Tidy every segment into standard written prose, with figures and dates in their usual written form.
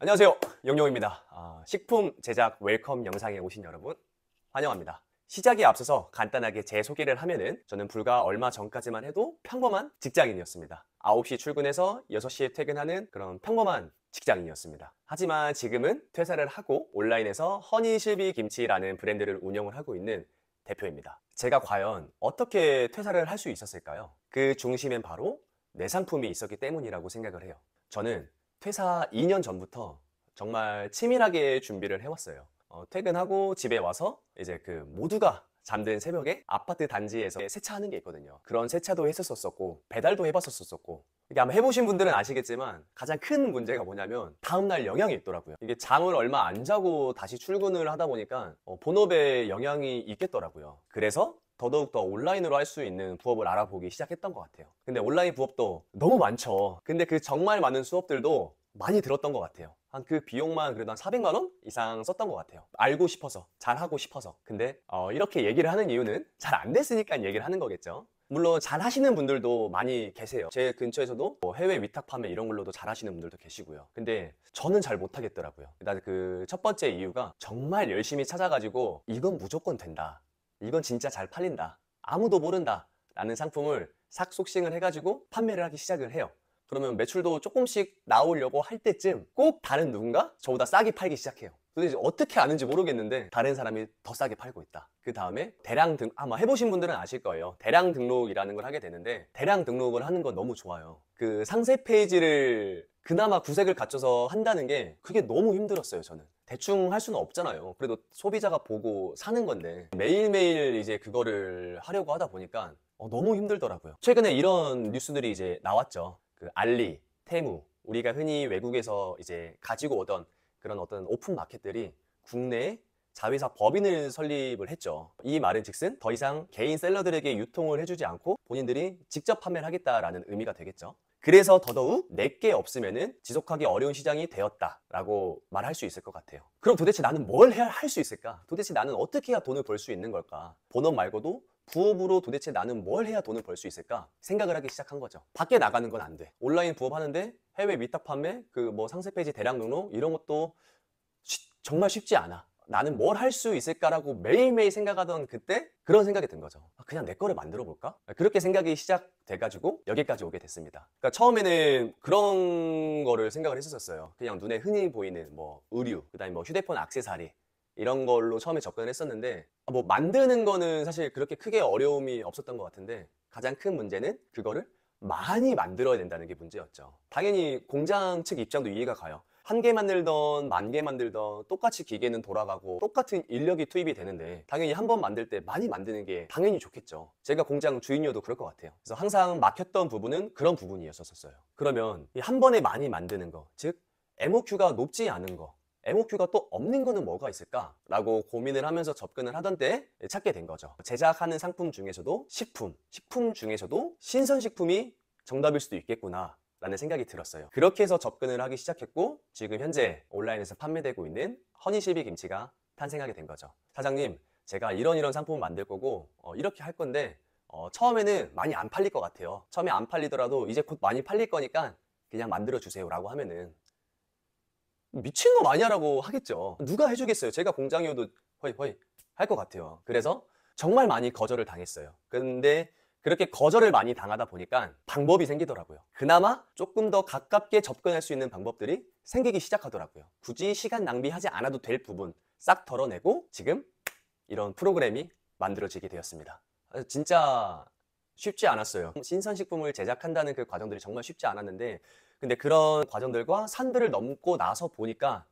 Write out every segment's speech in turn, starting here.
안녕하세요, 영용입니다. 식품 제작 웰컴 영상에 오신 여러분 환영합니다. 시작에 앞서서 간단하게 제 소개를 하면은 저는 불과 얼마 전까지만 해도 평범한 직장인이었습니다. 9시 출근해서 6시에 퇴근하는 그런 평범한 직장인이었습니다. 하지만 지금은 퇴사를 하고 온라인에서 허니실비 김치라는 브랜드를 운영을 하고 있는 대표입니다. 제가 과연 어떻게 퇴사를 할 수 있었을까요? 그 중심엔 바로 내 상품이 있었기 때문이라고 생각을 해요. 저는 퇴사 2년 전부터 정말 치밀하게 준비를 해왔어요. 퇴근하고 집에 와서 이제 그 모두가 잠든 새벽에 아파트 단지에서 세차하는 게 있거든요. 그런 세차도 했었었고 배달도 해봤었었고, 이게 아마 해보신 분들은 아시겠지만 가장 큰 문제가 뭐냐면 다음날 영향이 있더라고요. 이게 잠을 얼마 안 자고 다시 출근을 하다 보니까 본업에 영향이 있겠더라고요. 그래서 더더욱 더 온라인으로 할 수 있는 부업을 알아보기 시작했던 것 같아요. 근데 온라인 부업도 너무 많죠. 근데 그 정말 많은 수업들도 많이 들었던 것 같아요. 한 그 비용만 그래도 한 400만 원 이상 썼던 것 같아요. 알고 싶어서, 잘하고 싶어서. 근데 이렇게 얘기를 하는 이유는 잘 안 됐으니까 얘기를 하는 거겠죠. 물론 잘 하시는 분들도 많이 계세요. 제 근처에서도 뭐 해외 위탁 판매 이런 걸로도 잘 하시는 분들도 계시고요. 근데 저는 잘 못하겠더라고요. 일단 그 첫 번째 이유가 정말 열심히 찾아가지고 이건 무조건 된다, 이건 진짜 잘 팔린다, 아무도 모른다 라는 상품을 싹 속싱을 해가지고 판매를 하기 시작을 해요. 그러면 매출도 조금씩 나오려고 할 때쯤 꼭 다른 누군가 저보다 싸게 팔기 시작해요. 도대체 어떻게 아는지 모르겠는데 다른 사람이 더 싸게 팔고 있다. 그 다음에 아마 해보신 분들은 아실 거예요. 대량 등록이라는 걸 하게 되는데, 대량 등록을 하는 건 너무 좋아요. 그 상세 페이지를 그나마 구색을 갖춰서 한다는 게 그게 너무 힘들었어요. 저는 대충 할 수는 없잖아요. 그래도 소비자가 보고 사는 건데 매일매일 이제 그거를 하려고 하다 보니까 너무 힘들더라고요. 최근에 이런 뉴스들이 이제 나왔죠. 그 알리, 테무, 우리가 흔히 외국에서 이제 가지고 오던 그런 어떤 오픈 마켓들이 국내에 자회사 법인을 설립을 했죠. 이 말은 즉슨 더 이상 개인 셀러들에게 유통을 해주지 않고 본인들이 직접 판매를 하겠다라는 의미가 되겠죠. 그래서 더더욱 내게 없으면은 지속하기 어려운 시장이 되었다라고 말할 수 있을 것 같아요. 그럼 도대체 나는 뭘 해야 할 수 있을까? 도대체 나는 어떻게 해야 돈을 벌 수 있는 걸까? 본업 말고도 부업으로 도대체 나는 뭘 해야 돈을 벌 수 있을까? 생각을 하기 시작한 거죠. 밖에 나가는 건 안 돼. 온라인 부업 하는데 해외 위탁 판매, 그 뭐 상세 페이지 대량 등록 이런 것도 정말 쉽지 않아. 나는 뭘 할 수 있을까라고 매일매일 생각하던 그때 그런 생각이 든 거죠. 그냥 내 거를 만들어 볼까? 그렇게 생각이 시작돼가지고 여기까지 오게 됐습니다. 그러니까 처음에는 그런 거를 생각을 했었어요. 그냥 눈에 흔히 보이는 뭐 의류, 그다음에 뭐 휴대폰 액세서리 이런 걸로 처음에 접근을 했었는데, 뭐 만드는 거는 사실 그렇게 크게 어려움이 없었던 것 같은데 가장 큰 문제는 그거를 많이 만들어야 된다는 게 문제였죠. 당연히 공장 측 입장도 이해가 가요. 한 개 만들던 만 개 만들던 똑같이 기계는 돌아가고 똑같은 인력이 투입이 되는데 당연히 한 번 만들 때 많이 만드는 게 당연히 좋겠죠. 제가 공장 주인이어도 그럴 것 같아요. 그래서 항상 막혔던 부분은 그런 부분이었었어요. 그러면 이 한 번에 많이 만드는 거, 즉 MOQ가 높지 않은 거, MOQ가 또 없는 거는 뭐가 있을까? 라고 고민을 하면서 접근을 하던 때 찾게 된 거죠. 제작하는 상품 중에서도 식품 중에서도 신선식품이 정답일 수도 있겠구나 라는 생각이 들었어요. 그렇게 해서 접근을 하기 시작했고, 지금 현재 온라인에서 판매되고 있는 허니실비 김치가 탄생하게 된 거죠. 사장님, 제가 이런 상품을 만들 거고 이렇게 할 건데 처음에는 많이 안 팔릴 것 같아요. 처음에 안 팔리더라도 이제 곧 많이 팔릴 거니까 그냥 만들어 주세요 라고 하면은 미친놈 아니야라고 하겠죠. 누가 해주겠어요. 제가 공장이어도 허이 할 것 같아요. 그래서 정말 많이 거절을 당했어요. 근데 그렇게 거절을 많이 당하다 보니까 방법이 생기더라고요. 그나마 조금 더 가깝게 접근할 수 있는 방법들이 생기기 시작하더라고요. 굳이 시간 낭비하지 않아도 될 부분 싹 덜어내고 지금 이런 프로그램이 만들어지게 되었습니다. 진짜 쉽지 않았어요. 신선식품을 제작한다는 그 과정들이 정말 쉽지 않았는데, 근데 그런 과정들과 산들을 넘고 나서 보니까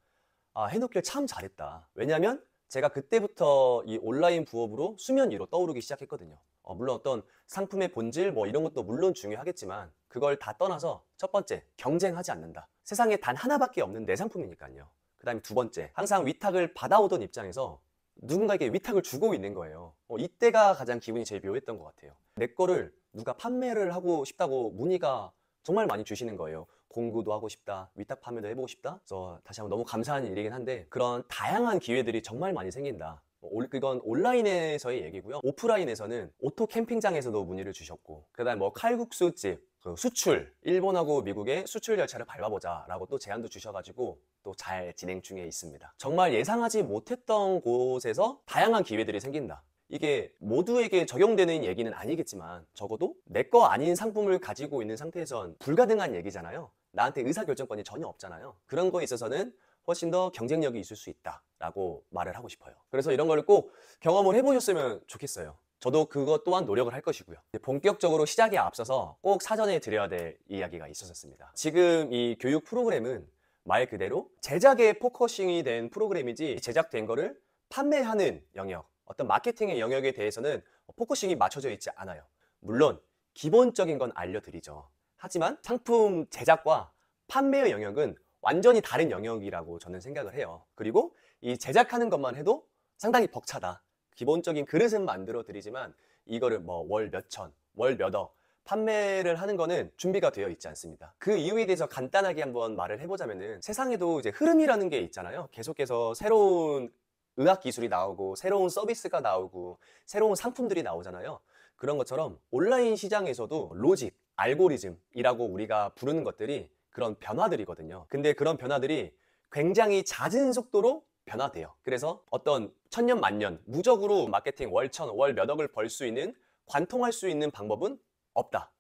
해놓길 참 잘했다. 왜냐면 제가 그때부터 이 온라인 부업으로 수면 위로 떠오르기 시작했거든요. 물론 어떤 상품의 본질 뭐 이런 것도 물론 중요하겠지만 그걸 다 떠나서 첫 번째, 경쟁하지 않는다. 세상에 단 하나밖에 없는 내 상품이니까요. 그 다음에 두 번째, 항상 위탁을 받아오던 입장에서 누군가에게 위탁을 주고 있는 거예요. 이때가 가장 기분이 제일 묘했던 것 같아요. 내 거를 누가 판매를 하고 싶다고 문의가 정말 많이 주시는 거예요. 공구도 하고 싶다, 위탁 판매도 해보고 싶다. 그래서 다시 한번 너무 감사한 일이긴 한데 그런 다양한 기회들이 정말 많이 생긴다. 그건 온라인에서의 얘기고요. 오프라인에서는 오토 캠핑장에서도 문의를 주셨고, 그다음 뭐 칼국수집, 그 수출, 일본하고 미국의 수출 열차를 밟아보자 라고 또 제안도 주셔가지고 또 잘 진행 중에 있습니다. 정말 예상하지 못했던 곳에서 다양한 기회들이 생긴다. 이게 모두에게 적용되는 얘기는 아니겠지만 적어도 내 거 아닌 상품을 가지고 있는 상태에선 불가능한 얘기잖아요. 나한테 의사결정권이 전혀 없잖아요. 그런 거에 있어서는 훨씬 더 경쟁력이 있을 수 있다라고 말을 하고 싶어요. 그래서 이런 걸 꼭 경험을 해보셨으면 좋겠어요. 저도 그것 또한 노력을 할 것이고요. 본격적으로 시작에 앞서서 꼭 사전에 드려야 될 이야기가 있었습니다. 지금 이 교육 프로그램은 말 그대로 제작에 포커싱이 된 프로그램이지 제작된 거를 판매하는 영역, 어떤 마케팅의 영역에 대해서는 포커싱이 맞춰져 있지 않아요. 물론 기본적인 건 알려드리죠. 하지만 상품 제작과 판매의 영역은 완전히 다른 영역이라고 저는 생각을 해요. 그리고 이 제작하는 것만 해도 상당히 벅차다. 기본적인 그릇은 만들어 드리지만 이거를 뭐 월 몇천, 월 몇억 판매를 하는 거는 준비가 되어 있지 않습니다. 그 이유에 대해서 간단하게 한번 말을 해보자면은 세상에도 이제 흐름이라는 게 있잖아요. 계속해서 새로운 의학 기술이 나오고 새로운 서비스가 나오고 새로운 상품들이 나오잖아요. 그런 것처럼 온라인 시장에서도 로직, 알고리즘이라고 우리가 부르는 것들이 그런 변화들이거든요. 근데 그런 변화들이 굉장히 잦은 속도로 변화돼요. 그래서 어떤 천년 만년 무적으로 마케팅 월 천, 월 몇억을 벌 수 있는, 관통할 수 있는 방법은 없다.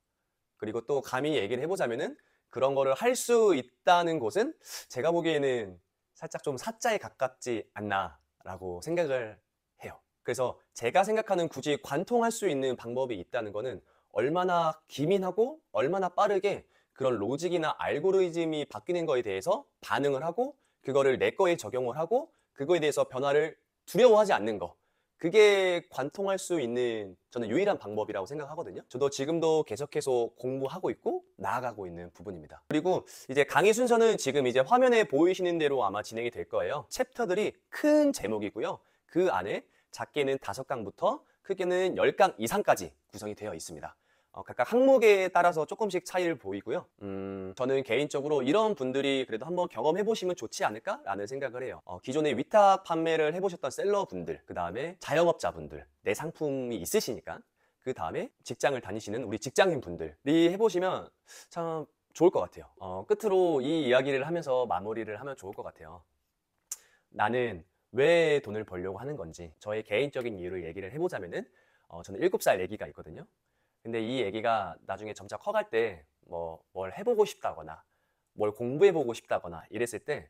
그리고 또 감히 얘기를 해보자면은 그런 거를 할 수 있다는 곳은 제가 보기에는 살짝 좀 사자에 가깝지 않나라고 생각을 해요. 그래서 제가 생각하는 굳이 관통할 수 있는 방법이 있다는 거는 얼마나 기민하고 얼마나 빠르게 그런 로직이나 알고리즘이 바뀌는 거에 대해서 반응을 하고 그거를 내 거에 적용을 하고 그거에 대해서 변화를 두려워하지 않는 거. 그게 관통할 수 있는 저는 유일한 방법이라고 생각하거든요. 저도 지금도 계속해서 공부하고 있고 나아가고 있는 부분입니다. 그리고 이제 강의 순서는 지금 이제 화면에 보이시는 대로 아마 진행이 될 거예요. 챕터들이 큰 제목이고요. 그 안에 작게는 5강부터 크게는 10강 이상까지 구성이 되어 있습니다. 각각 항목에 따라서 조금씩 차이를 보이고요. 저는 개인적으로 이런 분들이 그래도 한번 경험해 보시면 좋지 않을까라는 생각을 해요. 기존에 위탁 판매를 해보셨던 셀러분들, 그 다음에 자영업자분들, 내 상품이 있으시니까 그 다음에 직장을 다니시는 우리 직장인 분들이 해보시면 참 좋을 것 같아요. 끝으로 이 이야기를 하면서 마무리를 하면 좋을 것 같아요. 나는 왜 돈을 벌려고 하는 건지 저의 개인적인 이유를 얘기를 해보자면은 저는 7살 애기가 있거든요. 근데 이 애기가 나중에 점차 커갈 때 뭘 해보고 싶다거나 뭘 공부해보고 싶다거나 이랬을 때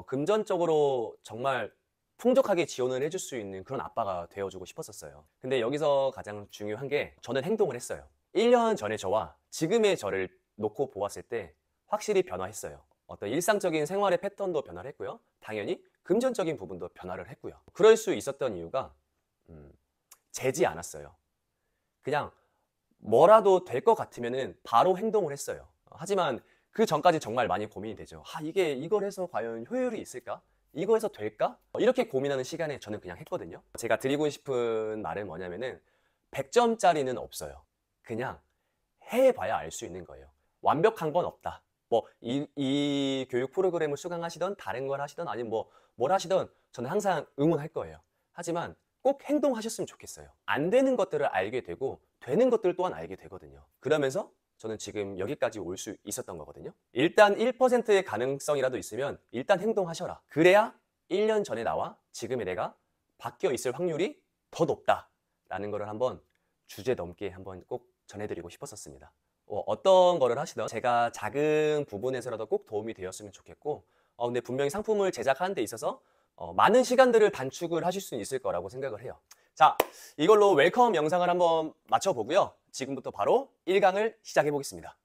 금전적으로 정말 풍족하게 지원을 해줄 수 있는 그런 아빠가 되어주고 싶었었어요. 근데 여기서 가장 중요한 게 저는 행동을 했어요. 1년 전의 저와 지금의 저를 놓고 보았을 때 확실히 변화했어요. 어떤 일상적인 생활의 패턴도 변화를 했고요. 당연히 금전적인 부분도 변화를 했고요. 그럴 수 있었던 이유가 재지 않았어요. 그냥 뭐라도 될 것 같으면은 바로 행동을 했어요. 하지만 그 전까지 정말 많이 고민이 되죠. 이걸 해서 과연 효율이 있을까? 이거 해서 될까? 이렇게 고민하는 시간에 저는 그냥 했거든요. 제가 드리고 싶은 말은 뭐냐면은 100점짜리는 없어요. 그냥 해봐야 알 수 있는 거예요. 완벽한 건 없다. 이 교육 프로그램을 수강하시던 다른 걸 하시던 아니면 뭘 하시던 저는 항상 응원할 거예요. 하지만 꼭 행동하셨으면 좋겠어요. 안 되는 것들을 알게 되고 되는 것들 또한 알게 되거든요. 그러면서 저는 지금 여기까지 올 수 있었던 거거든요. 일단 1%의 가능성이라도 있으면 일단 행동하셔라. 그래야 1년 전에 나와 지금의 내가 바뀌어 있을 확률이 더 높다라는 거를 한번 주제 넘게 한번 꼭 전해드리고 싶었었습니다. 어떤 거를 하시던 제가 작은 부분에서라도 꼭 도움이 되었으면 좋겠고 근데 분명히 상품을 제작하는 데 있어서 많은 시간들을 단축을 하실 수 있을 거라고 생각을 해요. 자, 이걸로 웰컴 영상을 한번 마쳐보고요. 지금부터 바로 1강을 시작해 보겠습니다.